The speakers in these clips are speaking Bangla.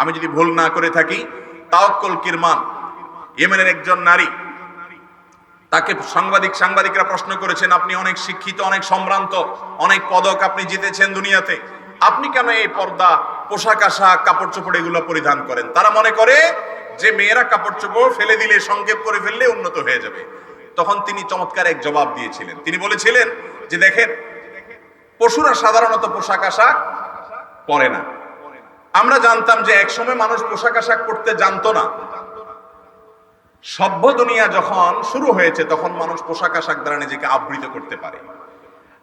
আমি যদি ভুল না করে থাকি, তাওয়াক্কুল কিরমান ইয়েমেনের একজন নারী, তাকে সাংবাদিকরা প্রশ্ন করেছেন, আপনি অনেক শিক্ষিত, অনেক সম্ভ্রান্ত, অনেক পদক আপনি জিতেছেন দুনিয়াতে, আপনি কেন এই পর্দা, পোশাক আশাক, কাপড় চোপড় এগুলো পরিধান করেন? তারা মনে করে যে মেয়েরা কাপড় চোপড় ফেলে দিলে, সংক্ষেপ করে ফেললে উন্নত হয়ে যাবে। তখন তিনি চমৎকার এক জবাব দিয়েছিলেন। তিনি বলেছিলেন যে দেখেন, পশুরা সাধারণত পোশাক আশাক পরে না। আমরা জানতাম যে একসময় মানুষ পোশাক আশাক পরতে জানতো না। সভ্য দুনিয়া যখন শুরু হয়েছে তখন মানুষ পোশাক আশাক দ্বারা নিজেকে আবৃত করতে পারে।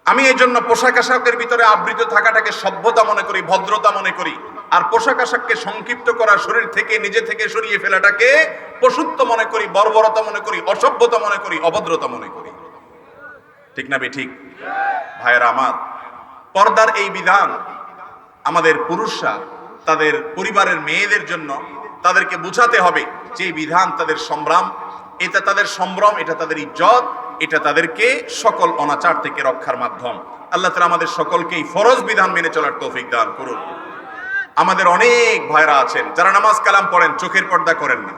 আমি এই জন্য পোশাক আশাকের ভিতরে আবৃত থাকাটাকে সভ্যতা মনে করি, ভদ্রতা মনে করি। আর পোশাক আশাককে সংক্ষিপ্ত করা, শরীর থেকে নিজে থেকে সরিয়ে ফেলাটাকে পশুত্ব মনে করি, বর্বরতা মনে করি, অসভ্যতা মনে করি, অভদ্রতা মনে করি। ঠিক না ঠিক? ভাইয়েরা আমার, পর্দার এই বিধান আমাদের পুরুষরা তাদের পরিবারের মেয়েদের জন্য তাদেরকে বুঝাতে হবে যে বিধান তাদের সম্ভ্রম, এটা তাদের সম্ভ্রম, এটা তাদের ইজ্জত, এটা তাদেরকে সকল অনাচার থেকে রক্ষার মাধ্যম। আল্লাহ তাআলা আমাদের সকলকেই ফরজ বিধান মেনে চলার তৌফিক দান করুন। আমাদের অনেক ভাইরা আছেন যারা নামাজ কালাম পড়েন, চোখের পর্দা করেন না।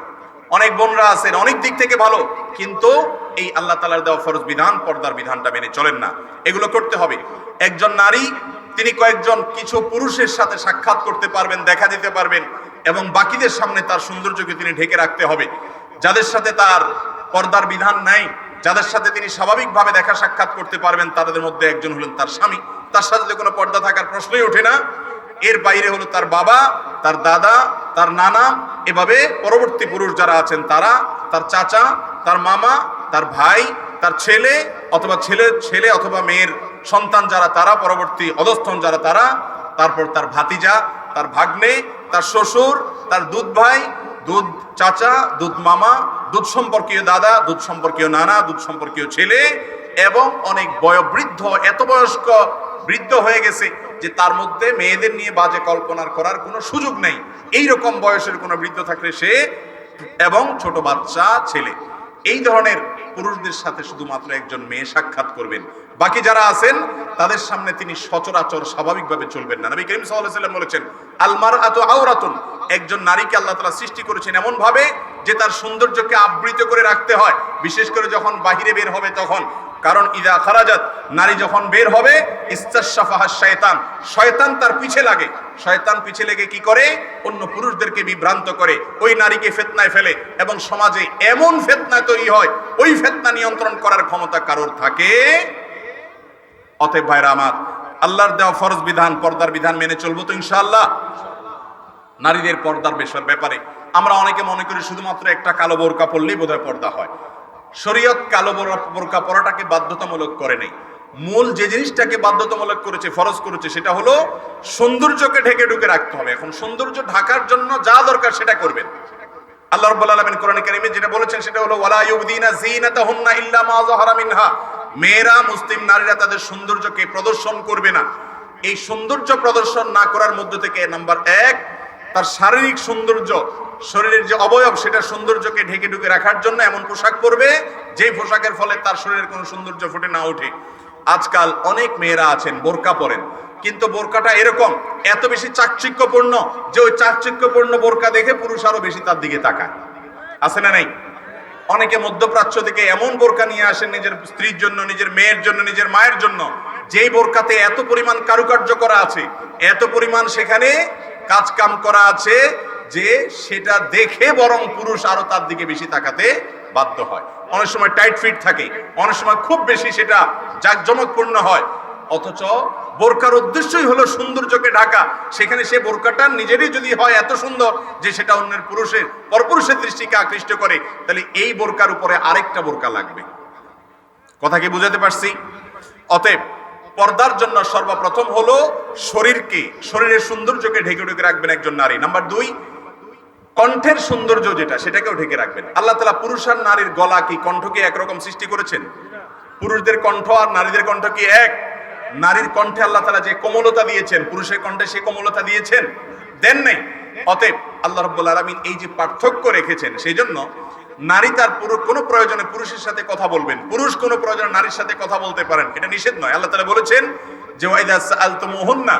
অনেক বোনরা আছেন অনেক দিক থেকে ভালো, কিন্তু এই আল্লাহ তাআলার দেওয়া ফরজ বিধান, পর্দার বিধানটা মেনে চলেন না। এগুলো করতে হবে। একজন নারী, তিনি কয়েকজন কিছু পুরুষের সাথে সাক্ষাৎ করতে পারবেন, দেখা দিতে পারবেন, এবং বাকিদের সামনে তার সৌন্দর্যকে তিনি ঢেকে রাখতে হবে। যাদের সাথে তার পর্দার বিধান নাই, যাদের সাথে তিনি স্বাভাবিকভাবে দেখা সাক্ষাৎ করতে পারবেন, তাদের মধ্যে একজন হলেন তার স্বামী। তার সাথে কোনো পর্দা থাকার প্রশ্নই ওঠে না। এর বাইরে হলো তার বাবা, তার দাদা, তার নানা, এভাবে পরবর্তী পুরুষ যারা আছেন তারা, তার চাচা, তার মামা, তার ভাই, তার ছেলে অথবা ছেলে অথবা মেয়ের সন্তান যারা তারা, পরবর্তী অধস্তন যারা তারা, তারপর তার ভাতিজা, তার ভাগ্নে, তার শ্বশুর, তার দুধ ভাই, দুধ চাচা, দুধ মামা, দুধ সম্পর্কীয় দাদা, দুধ সম্পর্কীয় নানা, দুধ সম্পর্কীয় ছেলে, এবং অনেক বয়োবৃদ্ধ, এত বয়স্ক বৃদ্ধ হয়ে গেছে যে তার মধ্যে মেয়েদের নিয়ে বাজে কল্পনার করার কোনো সুযোগ নেই। এই রকম বয়সের কোনো বৃদ্ধ থাকলে সে, এবং ছোট বাচ্চা, ছেলে, এই ধরনের পুরুষদের সাথে শুধুমাত্র একজন মেয়ে সাক্ষাৎ করবেন। বাকি যারা আছেন তাদের সামনে তিনি সচরাচর স্বাভাবিকভাবে চলবেন না। নবী করিম সাল্লাল্লাহু আলাইহি ওয়াসাল্লাম বলেছেন, আল মারআতু আওরাতুন, একজন নারীকে আল্লাহ তাআলা সৃষ্টি করেছেন এমন ভাবে যে তার সৌন্দর্যকে আবৃত করে রাখতে হয়, বিশেষ করে যখন বাহিরে বের হবে তখন। কারণ ইদা খারাজাত, নারী যখন বের হবে, ইস্তাশাফাহা শায়তান, শয়তান তার পিছে লাগে। শয়তান পিছে লেগে কি করে? অন্য পুরুষদেরকে বিভ্রান্ত করে, ওই নারীকে ফিতনায় ফেলে, এবং সমাজে এমন ফিতনা তৈরি হয়, ওই ফিতনা নিয়ন্ত্রণ করার ক্ষমতা কারোর থাকে। অতএব ভাইরা আমার, আল্লাহর দেওয়া ফরজ বিধান, পর্দার বিধান মেনে চলবো তো ইনশাআল্লাহ। নারীদের পর্দার ব্যাপারে আমরা অনেকে মনে করি শুধুমাত্র একটা কালো বোরকা পরলেই বোধহয় পর্দা হয়। শরীয়ত কালো বোরকা পরাটাকে বাধ্যতামূলক করে নেই। মূল যে জিনিসটাকে বাধ্যতামূলক করেছে, ফরজ করেছে, সেটা হলো সৌন্দর্যকে ঢেকে ঢুকে রাখতে হবে। এখন সৌন্দর্য ঢাকার জন্য যা দরকার সেটা করবেন। আল্লাহ রাব্বুল আলামিন কোরআনে কারীমে যেটা বলেছেন সেটা হলো, ওয়ালা ইউবদিনা যিনাতাহুন্না ইল্লা মা যাহারা মিনহা, মেয়েরা, মুসলিম নারীরা তাদের সৌন্দর্যকে প্রদর্শন করবে না। এই সৌন্দর্য প্রদর্শন না করার মধ্য থেকে নাম্বার 1, তার শারীরিক সৌন্দর্য, শরীরের যে অবয়ব, সেটা সৌন্দর্যকে ঢেকে ঢুকে রাখার জন্য এমন পোশাক পরবে যেই পোশাকের ফলে তার শরীরের কোনো সৌন্দর্য ফুটে না ওঠে। আজকাল অনেক মেয়েরা আছেন বোরকা পরেন, কিন্তু বোরকাটা এরকম এত বেশি চাকচিক্যপূর্ণ যে ওই চাকচিক্যপূর্ণ বোরকা দেখে পুরুষ আরো বেশি তার দিকে তাকায়। আছে না নাই? অনেকে মধ্যপ্রাচ্য থেকে এমন বোরকা নিয়ে আসেন নিজের স্ত্রীর জন্য, নিজের মেয়ের জন্য, নিজের মায়ের জন্য, যেই বোরকাতে এত পরিমাণ কারুকার্য করা আছে, এত পরিমাণ সেখানে কাজ কাম করা আছে যে সেটা দেখে বরং পুরুষ আরো তার দিকে বেশি তাকাতে বাধ্য হয়। অনেক সময় টাইট ফিট থাকে, অনেক সময় খুব বেশি সেটা জাঁকজমকপূর্ণ হয়। অথচ বোরকার উদ্দেশ্যই হলো সৌন্দর্যকে ঢাকা। সেখানে সে বোরকাটা নিজেরই যদি হয় এত সুন্দর যে সেটা অন্যের পরপুরুষের দৃষ্টিকে আকৃষ্ট করে, তাহলে এই বোরকার উপরে আরেকটা বোরকা লাগবে। কথা কি বুঝাতে পারছি? অতএব পর্দার জন্য সর্বপ্রথম হলো শরীরের সৌন্দর্যকে ঢেকে ঢেকে রাখবেন একজন নারী। নাম্বার 2, কণ্ঠের সৌন্দর্য যেটা, সেটাকেও ঢেকে রাখবেন। আল্লাহ তাআলা পুরুষ আর নারীর গলা কি, কণ্ঠকে একরকম সৃষ্টি করেছেন? পুরুষদের কণ্ঠ আর নারীদের কণ্ঠ কি এক? নারীর কণ্ঠে আল্লাহ তাআলা যে কোমলতা দিয়েছেন, পুরুষের কণ্ঠে সে কোমলতা দিয়েছেন? দেন নাই। অতএব আল্লাহ রাব্বুল আলামিন এই যে পার্থক্য রেখেছেন, সেই জন্য নারী তার কোনো প্রয়োজনে পুরুষের সাথে কথা বলবেন, পুরুষ কোনো প্রয়োজনে নারীর সাথে কথা বলতে পারেন, এটা নিষেধ নয়। আল্লাহ তাআলা বলেছেন যে ওয়াইদা সাআলতুমুহুন্না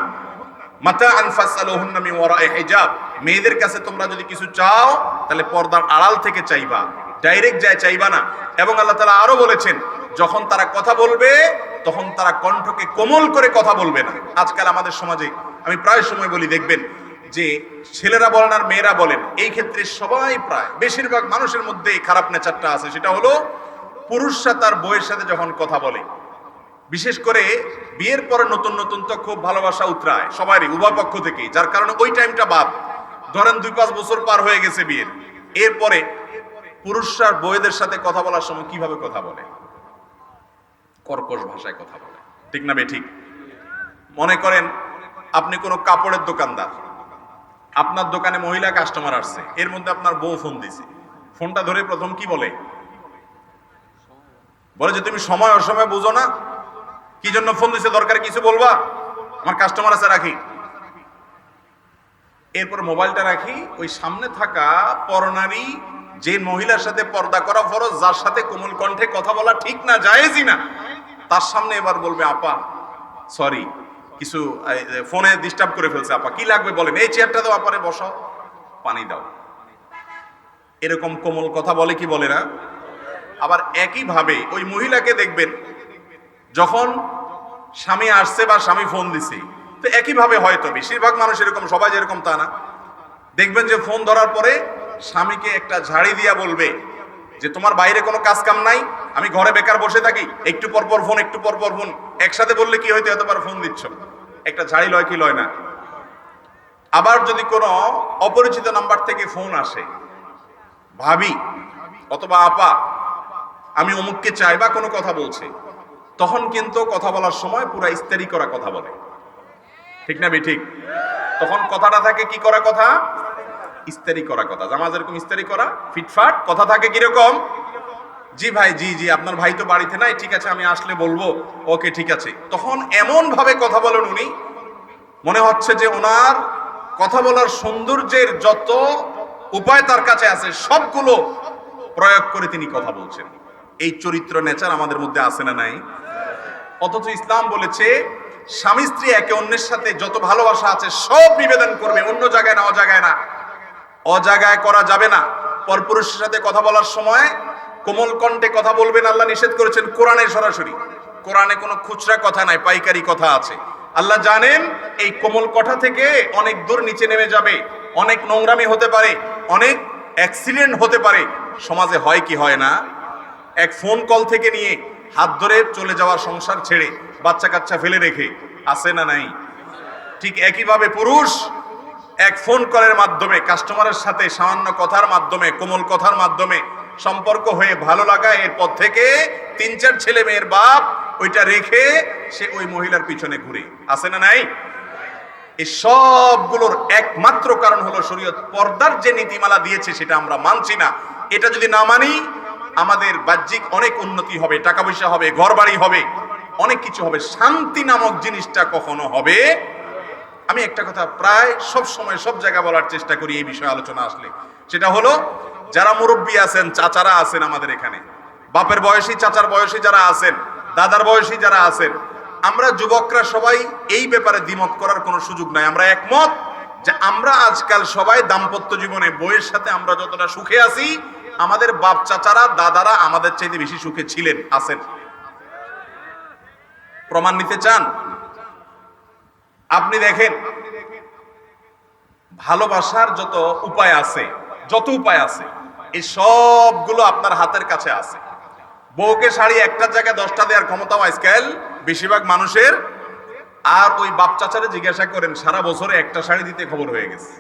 মাতাআন ফাসআলুহুন্না মিন ওয়ারাই হিজাব, মেয়েদের কাছে তোমরা যদি কিছু চাও তাহলে পর্দার আড়াল থেকে চাইবা, ডাইরেক্ট যায় চাইবা না। এবং আল্লাহ তাআলা আরো বলেছেন যখন তারা কথা বলবে তখন তারা কণ্ঠকে কোমল করে কথা বলবে না। আজকাল আমাদের সমাজে আমি প্রায় সময় বলি, দেখবেন যে ছেলেরা বলেন আর মেয়েরা বলেন, এই ক্ষেত্রে সবাই প্রায় বেশিরভাগ মানুষের মধ্যে এই খারাপ নেচারটা আছে। সেটা হলো পুরুষরা তার বউয়ের সাথে যখন কথা বলে, বিশেষ করে বিয়ের পরে নতুন নতুন তো খুব ভালোবাসা উতরায় সবারই, উভয় পক্ষ থেকে, যার কারণে ওই টাইমটা বাদ। ধরেন 2-5 বছর পার হয়ে গেছে বিয়ের, এরপরে পুরুষরা বউয়েদের সাথে কথা বলার সময় কিভাবে কথা বলে? কর্কশ ভাষায় কথা বলে, ঠিক না বেঠিক? মনে করেন আপনি কোনো কাপড়ের দোকানদার, আপনার দোকানে মহিলা কাস্টমার আসছে, এর মধ্যে আপনার বউ ফোন দিছে। ফোনটা ধরে প্রথম কি বলে? বলে যে তুমি সময় অসময় বুঝো না, কি জন্য ফোন দিছে, দরকার কিছু বলবা, আমার কাস্টমার আছে রাখি। এরপর মোবাইলটা রাখি, ওই সামনে থাকা পরনারী, যে মহিলার সাথে পর্দা করা ফরজ, যার সাথে কোমল কণ্ঠে কথা বলা ঠিক না, জায়েজই না, তার সামনে এবার বলবে আপা সরি, কিছু ফোনে ডিস্টার্ব করে ফেলছে, আপা কি লাগবে বলেন, এই চেয়ারটা দাও, আপারে বসাও, পানি দাও। এরকম কোমল কথা বলে কি বলে না? আবার একইভাবে ওই মহিলাকে দেখবেন যখন স্বামী আসছে বা স্বামী ফোন দিছে, তো একইভাবে হয়তো বেশিরভাগ মানুষ এরকম, সবাই যেরকম তা না, দেখবেন যে ফোন ধরার পরে স্বামীকে একটা ঝাড়ি দিয়া বলবে যে তোমার বাইরে কোনো কাজ কাম নাই, আমি ঘরে বেকার বসে থাকি, একটু পর পর ফোন, একটু পর পর ফোন। একসাথে বললে কি হয়তো এতবার ফোন দিচ্ছ, একটা ঝাড়ি লয় কি লয় না? আবার যদি কোনো অপরিচিত নাম্বার থেকে ফোন আসে, ভাবি অথবা আপা আমি অমুককে চাই বা কোনো কথা বলছে, তখন কিন্তু কথা বলার সময় পুরা ইস্তেরি করা কথা বলে, ঠিক না বেঠিক? তখন কথাটা থাকে কি করা কথা? ইস্তেরি করা কথা। জামা যেরকম ইস্তেরি করা ফিটফাট, কথা থাকে কিরকম? জি ভাই, জি জি, আপনার ভাই তো বাড়িতে নাই, ঠিক আছে আমি আসলে বলবো, ওকে ঠিক আছে। তখন এমন ভাবে কথা বলেন উনি, মনে হচ্ছে যে ওনার কথা বলার সৌন্দর্যের যত উপায় তার কাছে আছে সবগুলো প্রয়োগ করে তিনি কথা বলছেন। এই চরিত্র নেচার আমাদের মধ্যে আছে না নাই? অথচ ইসলাম বলেছে স্বামী স্ত্রী একে অন্যের সাথে যত ভালোবাসা আছে সব নিবেদন করবে, অন্য জায়গায় না, অজায়গায় না, অজায়গায় করা যাবে না। পরপুরুষের সাথে কথা বলার সময় কোমল কণ্ঠে কথা বলবেন, আল্লাহ নিষেধ করেছেন কোরআনে সরাসরি। কোরআনে কোনো খুচরা কথা নাই, পাইকারি কথা আছে। আল্লাহ জানেন এই কোমল কথা থেকে অনেক দূর নিচে নেমে যাবে, অনেক নোংরামি হতে পারে, অনেক অ্যাক্সিডেন্ট হতে পারে। সমাজে হয় কি হয় না? এক ফোন কল থেকে নিয়ে হাত ধরে চলে যাওয়া সংসার ছেড়ে বাচ্চা কাচ্চা ফেলে রেখে, আছে না নাই? ঠিক একইভাবে পুরুষ এক ফোন কলের মাধ্যমে কাস্টমারের সাথে সামান্য কথার মাধ্যমে, কোমল কথার মাধ্যমে সম্পর্ক হয়ে ভালো লাগা, এরপর থেকে 3-4 ছেলে মেয়ের বাপ, ওইটা রেখে সে ওই মহিলার পিছনে ঘুরে, আছে না নাই? এই সবগুলোর একমাত্র কারণ হলো শরীয়ত পর্দার যে নীতিমালা দিয়েছে সেটা আমরা মানছি না। এটা যদি না মানি আমাদের বাহ্যিক অনেক উন্নতি হবে, টাকা পয়সা হবে, ঘর বাড়ি হবে, অনেক কিছু হবে, শান্তি নামক জিনিসটা কখনো হবে। আমি একটা কথা প্রায় সব সময় সব জায়গায় বলার চেষ্টা করি এই বিষয়ে আলোচনা আসলে, সেটা হলো যারা মুরব্বী আছেন, চাচারা আছেন আমাদের এখানে, বাপের বয়সী, চাচার বয়সী যারা আছেন, দাদার বয়সী যারা আছেন, আমরা যুবকরা সবাই এই ব্যাপারে দ্বিমত করার কোনো সুযোগ নাই। আমরা একমত যে আমরা আজকাল সবাই দাম্পত্য জীবনে বউয়ের সাথে আমরা যতটা সুখে আছি, আমাদের বাপ চাচারা দাদারা আমাদের চাইতে বেশি সুখে ছিলেন, আছেন। প্রমাণ নিতে চান? আপনি দেখেন ভালোবাসার যত উপায় আছে, এই সবগুলো আপনার হাতের কাছে আছে। বউকে শাড়ি একটা জায়গায় 10টা দেওয়ার ক্ষমতাও আজকাল বেশিরভাগ মানুষের। আর ওই বাপ চাচারে জিজ্ঞাসা করেন, সারা বছরে একটা শাড়ি দিতে খবর হয়ে গেছে।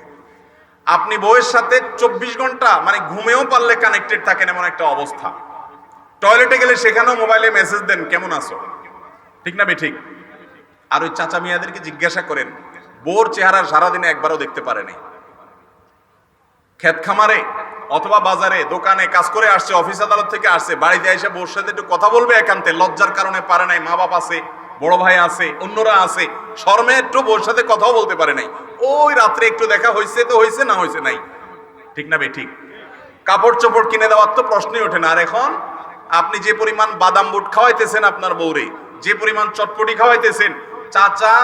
আপনি বউয়ের সাথে 24 ঘন্টা মানে ঘুমেও পারলে কানেক্টেড থাকেন, এমন একটা অবস্থা। টয়লেটে গেলে সেখানেও মোবাইলে মেসেজ দেন কেমন আছো, ঠিক না বেঠিক? আর ওই চাচা মিয়াদেরকে জিজ্ঞাসা করেন, বউর চেহারা সারাদিনে একবারও দেখতে পারেনি। ক্ষেত খামারে অথবা বাজারে দোকানে কাজ করে আসছে, অফিস আদালত থেকে আসছে, বাড়িতে এসে বউর সাথে একটু কথা বলবে একান্তে, লজ্জার কারণে পারে নাই, মা বাপ আছে, বড় ভাই আছে, অন্যরা আছে, শর্মে একটু বউর সাথে কথাও বলতে পারে নাই। ওই রাত্রে একটু দেখা হয়েছে তো হয়েছে, না হয়েছে নাই, ঠিক না বেঠিক? কাপড় চোপড় কিনে দেওয়ার তো প্রশ্নই ওঠে না। আর এখন আপনি যে পরিমাণ বাদাম বুট খাওয়াইতেছেন আপনার বউরে, যে পরিমাণ চটপটি খাওয়াইতেছেন, চাচা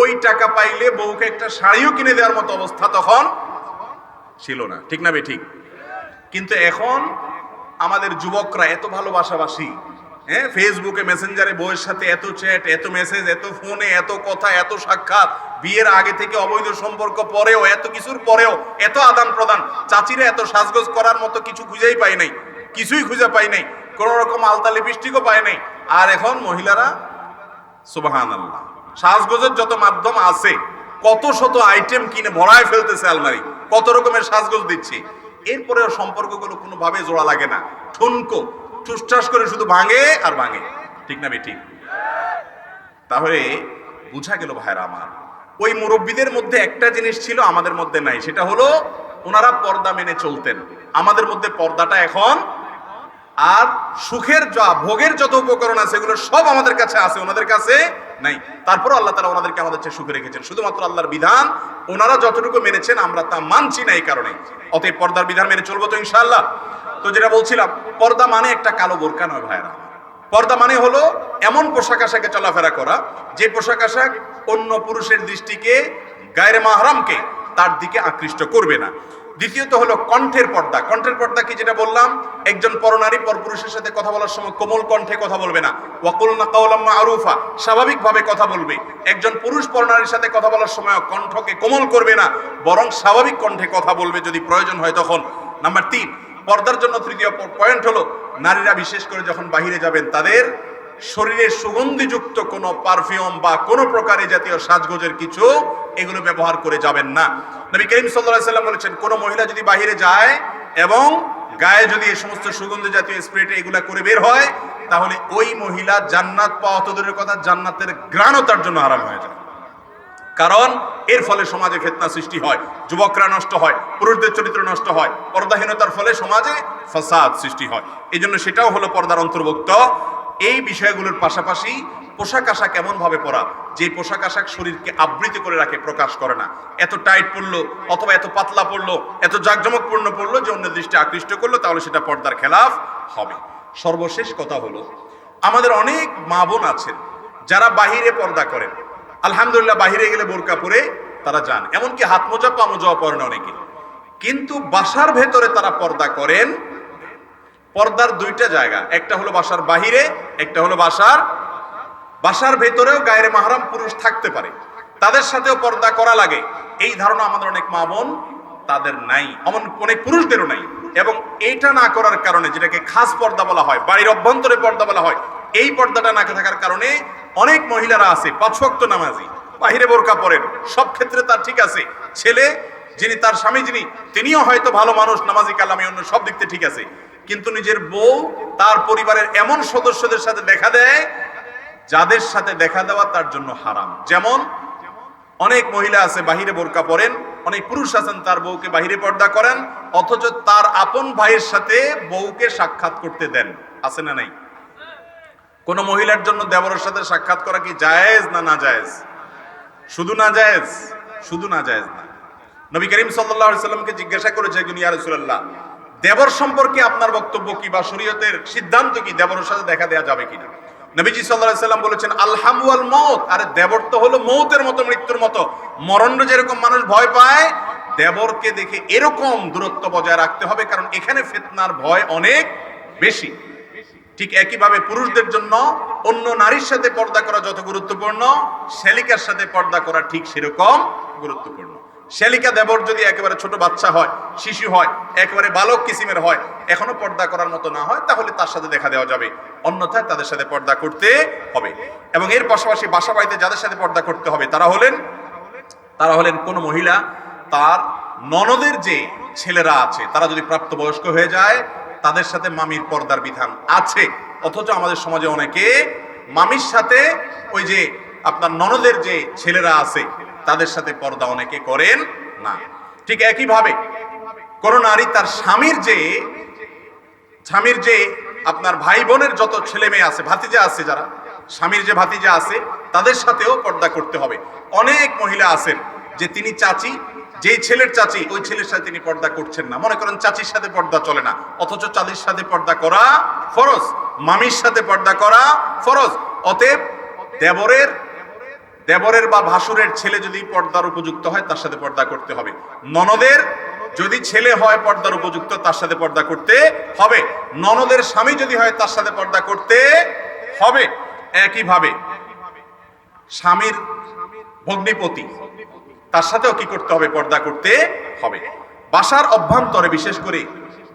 ওই টাকা পাইলে বউকে একটা শাড়িও কিনে দেওয়ার মতো অবস্থা তখন ছিল না, ঠিক না বে ঠিক? কিন্তু এখন আমাদের যুবকরা এত ভালোবাসাবাসি, হ্যাঁ, ফেসবুকে মেসেঞ্জারে বউয়ের সাথে এত চ্যাট, এত মেসেজ, এত ফোনে এত কথা, এত সাক্ষাৎ, বিয়ের আগে থেকে অবৈধ সম্পর্ক, পরেও এত কিছুর পরেও এত আদান প্রদান, চাচিরা এত সাজগোজ করার মতো কিছু খুঁজেই পাই নাই, কিছুই খুঁজে পাই নাই, কোন রকম আলতা লিপস্টিকও পাই নাই। আর এখন মহিলারা সুবহানাল্লাহ সাজগোজের যত মাধ্যম আছে, কত শত আইটেম কিনে ভরায় ফেলতেছে আলমারি, কত রকমের সাজগোজ দিচ্ছে। এরপরেও সম্পর্কগুলো কোনোভাবে জোড়া লাগে না, ঠুনকো ঠুসঠাস করে শুধু ভাঙে আর ভাঙে, ঠিক না বেঠিক? তাহলে বুঝা গেল ভাইরা আমার, ওই মুরব্বীদের মধ্যে একটা জিনিস ছিল আমাদের মধ্যে নাই, সেটা হলো ওনারা পর্দা মেনে চলতেন। আমাদের মধ্যে পর্দাটা এখন, আর সুখের যা ভোগের যত উপকরণ আছে এগুলো সব আমাদের কাছে আছে, ওনাদের কাছে নাই। তারপর আল্লাহ তাআলা ওনাদেরকে আমাদের চেয়ে সুখে রেখেছেন, শুধুমাত্র আল্লাহর বিধান ওনারা যতটুকু মেনেছেন আমরা তা মানছি না এই কারণে। অতএব পর্দার বিধান মেনে চলবো তো ইনশাআল্লাহ। তো যেটা বলছিলাম, পর্দা মানে একটা কালো বোরকা নয় ভাইরা। পর্দা মানে হলো এমন পোশাক আশাকে চলাফেরা করা যে পোশাক আশাক অন্য পুরুষের দৃষ্টিকে, গায়রে মাহরামকে তার দিকে আকৃষ্ট করবে না। দ্বিতীয়ত হলো কণ্ঠের পর্দা। কণ্ঠের পর্দা কি, যেটা বললাম, একজন পরনারী পরপুরুষের সাথে কথা বলার সময় কোমল কণ্ঠে কথা বলবে না, ওয়াকুলনা কাওলাম মারুফা, স্বাভাবিকভাবে কথা বলবে। একজন পুরুষ পরনারীর সাথে কথা বলার সময় কণ্ঠকে কোমল করবে না, বরং স্বাভাবিক কণ্ঠে কথা বলবে যদি প্রয়োজন হয় তখন। নাম্বার 3, পর্দার জন্য তৃতীয় পয়েন্ট হলো নারীরা বিশেষ করে যখন বাহিরে যাবেন তাদের শরীরে সুগন্ধিযুক্ত কোনো পারফিউম বা কোনো প্রকারের জাতীয় সাজগোজের কিছু এগুলো ব্যবহার করে যাবেন না। নবী করিম সাল্লাল্লাহু আলাইহি সাল্লাম বলেছেন, কোনো মহিলা যদি বাহিরে যায় এবং গায়ে যদি এই সমস্ত সুগন্ধি জাতীয় স্প্রেটে এগুলা করে বের হয়, তাহলে ওই মহিলা জান্নাত পাওয়া তো দূরের কথা, জান্নাতের ঘ্রাণও তার জন্য হারাম হয়ে যায়। কারণ এর ফলে সমাজে ফিতনা সৃষ্টি হয়, যুবকরা নষ্ট হয়, পুরুষদের চরিত্র নষ্ট হয়, পর্দাহীনতার ফলে সমাজে ফাসাদ সৃষ্টি হয়। এই জন্য সেটাও হলো পর্দার অন্তর্ভুক্ত। এই বিষয়গুলোর পাশাপাশি পোশাক আশাক এমন ভাবে পরা যে পোশাক আশাক শরীরকে আবৃত করে রাখে, প্রকাশ করে না। এত টাইট পড়লো অথবা এত পাতলা পড়লো, এত জাঁকজমকপূর্ণ পড়লো যে অন্য দৃষ্টি আকৃষ্ট করলো, তাহলে সেটা পর্দার খেলাফ হবে। সর্বশেষ কথা হলো, আমাদের অনেক মা বোন আছেন যারা বাহিরে পর্দা করেন, আলহামদুলিল্লাহ, বাহিরে গেলে বোরকা পরে তারা যান, এমনকি হাত মোজা পা মোজাও পরেন অনেকে, কিন্তু বাসার ভেতরে তারা পর্দা করেন। পর্দার দুইটা জায়গা, একটা হলো বাসার বাহিরে, একটা হলো বাসার ভেতরেও গায়রে মাহরাম পুরুষ থাকতে পারে, তাদের সাথেও পর্দা করা লাগে। এই ধারণা আমাদের অনেক মা বোন তাদের নাই, অনেক পুরুষদেরও নাই। এবং এইটা না করার কারণে, যেটাকে খাস পর্দা বলা হয়, বাড়ির অভ্যন্তরে পর্দা বলা হয়, এই পর্দাটা না থাকার কারণে অনেক মহিলারা আছে 5 ওয়াক্ত নামাজি, বাহিরে বোরকা পরেন, সব ক্ষেত্রে তার ঠিক আছে। ছেলে যিনি, তার স্বামী যিনি, তিনিও হয়তো ভালো মানুষ, নামাজি কালামি, অন্য সব দিক থেকে ঠিক আছে, কিন্তু নিজের বউ তার পরিবারের এমন সদস্যদের সাথে দেখা দেয় যাদের সাথে দেখা দেওয়া তার জন্য হারাম। যেমন অনেক মহিলা আছে বাহিরে বোরকা পরেন, অনেক পুরুষ আছেন তার বউকে বাহিরে পর্দা করেন, অথচ তার আপন ভাইয়ের সাথে বউকে সাক্ষাৎ করতে দেন, আছে না নাই? কোন মহিলার জন্য দেবরের সাথে সাক্ষাৎ করা কি জায়েজ না না জায়েজ? শুধু না জায়েজ, শুধু না জায়েজ না। নবী করিম সাল্লাল্লাহু আলাইহি সাল্লামকে জিজ্ঞাসা করেছে একজন, ইয়া রাসূলুল্লাহ, দেবর সম্পর্কে আপনার বক্তব্য কি বা শরীয়তের সিদ্ধান্ত কি, দেবরের সাথে দেখা দেওয়া যাবে কিনা? নবীজি সাল্লাল্লাহু আলাইহি সাল্লাম বলেছেন, আলহামু ওয়াল মাউত, আরে দেবর তো হলো মৌতের মতো, মৃত্যুর মতো। মরণ যেরকম মানুষ ভয় পায়, দেবরকে দেখে এরকম দূরত্ব বজায় রাখতে হবে, কারণ এখানে ফিতনার ভয় অনেক বেশি। ঠিক একইভাবে পুরুষদের জন্য অন্য নারীর সাথে পর্দা করা যত গুরুত্বপূর্ণ, শ্যালিকার সাথে পর্দা করা ঠিক সেরকম গুরুত্বপূর্ণ। শ্যালিকা দেবর যদি একেবারে ছোট বাচ্চা হয়, শিশু হয়, একেবারে বালক কিসিমের হয়, এখনো পর্দা করার মতো না হয়, তাহলে তার সাথে দেখা দেওয়া যাবে, অন্যথায় তাদের সাথে পর্দা করতে হবে। এবং এর পাশাপাশি বাসা বাড়িতে যাদের সাথে পর্দা করতে হবে তারা হলেন কোন মহিলা, তার ননদের যে ছেলেরা আছে তারা যদি প্রাপ্তবয়স্ক হয়ে যায়, তাদের সাথে মামির পর্দার বিধান আছে। অথচ আমাদের সমাজে অনেকে মামির সাথে ওই যে আপনার ননদের যে ছেলেরা আছে তাদের সাথে পর্দা অনেকে করেন না। ঠিক একইভাবে কোন নারী তার স্বামীর যে আপনার ভাই বোনের যত ছেলে মেয়ে আছে, ভাতিজা আছে, যারা স্বামীর যে ভাতিজা আছে তাদের সাথেও পর্দা করতে হবে। অনেক মহিলা আছেন যে তিনি চাচি, যেই ছেলের চাচি ওই ছেলের সাথে তিনি পর্দা করছেন না, মনে করেন চাচির সাথে পর্দা চলে না, অথচ চাচির সাথে পর্দা করা ফরজ, মামির সাথে পর্দা করা ফরজ। অতএব দেবরের দেবরের বা ভাসুরের ছেলে যদি পর্দার উপযুক্ত হয় তার সাথে পর্দা করতে হবে। ননদের যদি ছেলে হয় পর্দার উপযুক্ত তার সাথে পর্দা করতে হবে। ননদের স্বামী যদি হয় তার সাথে পর্দা করতে হবে। একইভাবে স্বামীর ভগ্নিপতি তার সাথেও কি করতে হবে? পর্দা করতে হবে। বাসার অভ্যন্তরে বিশেষ করে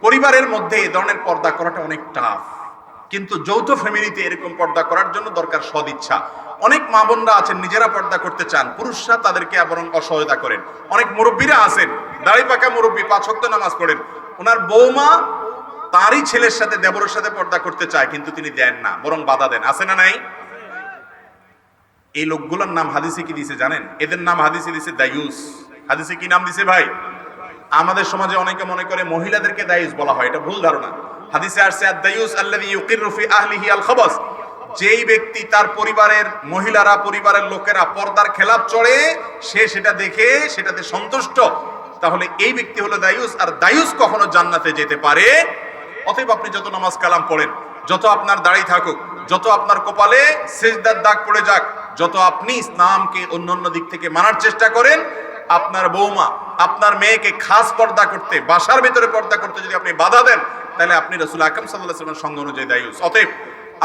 পরিবারের মধ্যে এই ধরনের পর্দা করাটা অনেক টাফ, কিন্তু যৌথ ফ্যামিলিতে এরকম পর্দা করার জন্য দরকার সদিচ্ছা। অনেক মা বোনরা আছেন নিজেরা পর্দা করতে চান, পুরুষরা তাদেরকে বরং অসহায়তা করেন। অনেক মুরব্বীরা আছেন, দাড়ি পাকা মুরব্বী, 5 ওয়াক্ত নামাজ পড়েন, ওনার বৌমা তারই ছেলের সাথে দেবরের সাথে পর্দা করতে চায়, কিন্তু তিনি দেন না, বরং বাধা দেন। আছে না নাই? এই লোকগুলোর নাম হাদিসে কি দিছে জানেন? এদের নাম হাদিসে দিছে দায়ুস। হাদিসে কি নাম দিছে ভাই? আমাদের সমাজে অনেকে মনে করে মহিলাদেরকে দায়ুস বলা হয়, এটা ভুল ধারণা। হাদিসে আসছে আদ-দায়ুস আল্লাযী ইউকিররু ফি আহলিহি আল-খাবাস, যেই ব্যক্তি তার পরিবারের মহিলারা, পরিবারের লোকেরা পর্দার খেলাপ চড়ে, সে সেটা দেখে সেটাতে সন্তুষ্ট, তাহলে এই ব্যক্তি হলো দায়ুস। আর দায়ুস কখনো জান্নাতে যেতে পারে? অতএব আপনি যত নামাজ কালাম পড়েন, যত আপনার দাড়ি থাকুক, যত আপনার কপালে সিজদার দাগ পড়ে যাক, যত আপনি ইসলামকে অন্যান্য দিক থেকে মানার চেষ্টা করেন, আপনার বৌমা আপনার মেয়েকে খাস পর্দা করতে, বাসার ভিতরে পর্দা করতে যদি আপনি বাধা দেন, তাহলে আপনি রাসূল আকরাম সাল্লাল্লাহু আলাইহি ওয়াসাল্লামের সঙ্গ অনুযায়ী দায়ুস। অতএব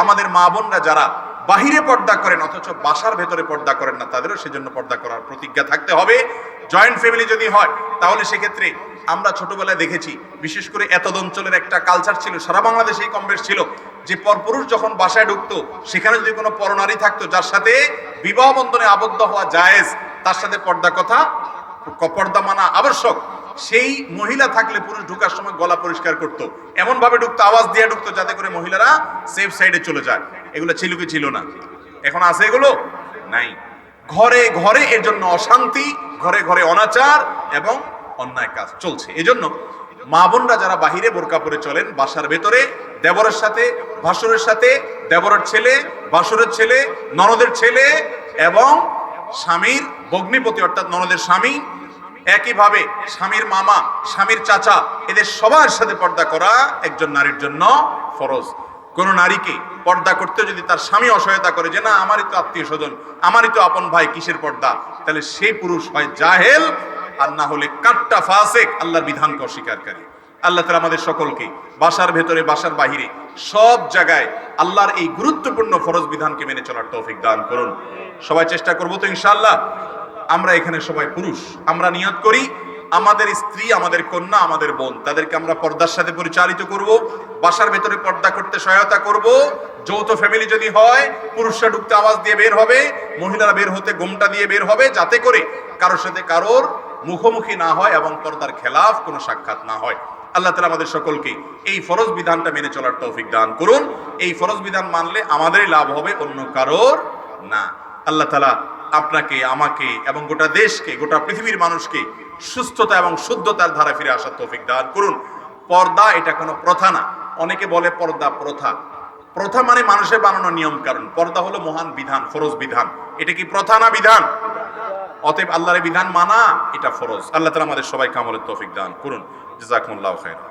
আমাদের মা বোনরা যারা বাহিরে পর্দা করেন অথচ বাসার ভেতরে পর্দা করেন না, তাদেরও সেজন্য পর্দা করার প্রতিজ্ঞা থাকতে হবে। জয়েন্ট ফ্যামিলি যদি হয় তাহলে সেক্ষেত্রে আমরা ছোটবেলায় দেখেছি, বিশেষ করে এতদ অঞ্চলের একটা কালচার ছিল, সারা বাংলাদেশেই কম বেশ ছিল, যে পরপুরুষ যখন বাসায় ঢুকতো সেখানে যদি কোনো পরনারী থাকতো যার সাথে বিবাহ বন্ধনে আবদ্ধ হওয়া জায়েজ, তার সাথে পর্দা মানা আবশ্যক। সেই মহিলা থাকলে পুরুষ ঢুকার সময় গলা পরিষ্কার করতো, এমন ভাবে ঢুকতো, আওয়াজ দিয়ে ঢুকতো যাতে করে মহিলারা সেফ সাইডে চলে যায়। এগুলো ছিল কি ছিল না? এখন আছে এগুলো? নাই। ঘরে ঘরে এর জন্য অশান্তি, ঘরে ঘরে অনাচার এবং অন্যায় কাজ চলছে। এজন্য মা বোনরা যারা বাহিরে বোরকা পরে চলেন, বাসার ভেতরে দেবরের সাথে, ভাসুরের সাথে, দেবরের ছেলে, ভাসুরের ছেলে, ননদের ছেলে এবং স্বামীর ভগ্নিপতি অর্থাৎ ননদের স্বামী, একইভাবে স্বামীর মামা, স্বামীর চাচা, এদের সবার সাথে পর্দা করা একজন নারীর জন্য ফরজ। কোন নারীকে পর্দা করতে যদি তার স্বামী অসহায়তা করে, যে না আমারই তো আত্মীয় স্বজন, আমারই তো আপন ভাই, কিসের পর্দা, তাহলে সেই পুরুষ হয় জাহেল আর না হলে কাট্টা ফাসিক, আল্লাহর বিধানকে অস্বীকারী। আল্লাহ তাআলা আমাদের সকলকে বাসার ভেতরে, বাসার বাহিরে সব জায়গায় আল্লাহর এই গুরুত্বপূর্ণ ফরজ বিধানকে মেনে চলার তৌফিক দান করুন। সবাই চেষ্টা করবো তো ইনশাআল্লাহ। আমরা এখানে সবাই পুরুষ, আমরা নিয়ত করি আমাদের স্ত্রী, আমাদের কন্যা, আমাদের বোন, তাদেরকে আমরা পর্দার সাথে পরিচালিত করব, বাসার ভেতরে পর্দা করতে সহায়তা করব। যৌথ ফ্যামিলি যদি হয়, পুরুষরা ঢুকতে আওয়াজ দিয়ে বের হবে, মহিলারা বের হতে গোমটা দিয়ে বের হবে, যাতে করে কারোর সাথে কারোর মুখোমুখি না হয় এবং পর্দার খেলাফ কোনো সাক্ষাৎ না হয়। আল্লাহ তাআলা আমাদের সকলকে এই ফরজ বিধানটা মেনে চলার তৌফিক দান করুন। এই ফরজ বিধান মানলে আমাদেরই লাভ হবে, অন্য কারোর না। আল্লাহ তাআলা আপনাকে, আমাকে এবং গোটা দেশকে, গোটা পৃথিবীর মানুষকে সুস্থতা এবং শুদ্ধতার ধারা ফিরে আসার তৌফিক দান করুন। পর্দা এটা কোনো প্রথা না। অনেকে বলে পর্দা প্রথা। প্রথা মানে মানুষের বানানো নিয়ম কারণ। পর্দা হলো মহান বিধান, ফরজ বিধান। এটা কি প্রথা না বিধান? অতএব আল্লাহর বিধান মানা এটা ফরজ। আল্লাহ তাআলা আমাদের সবাইকে আমলের তৌফিক দান করুন। জাযাকুমুল্লাহু খাইরান।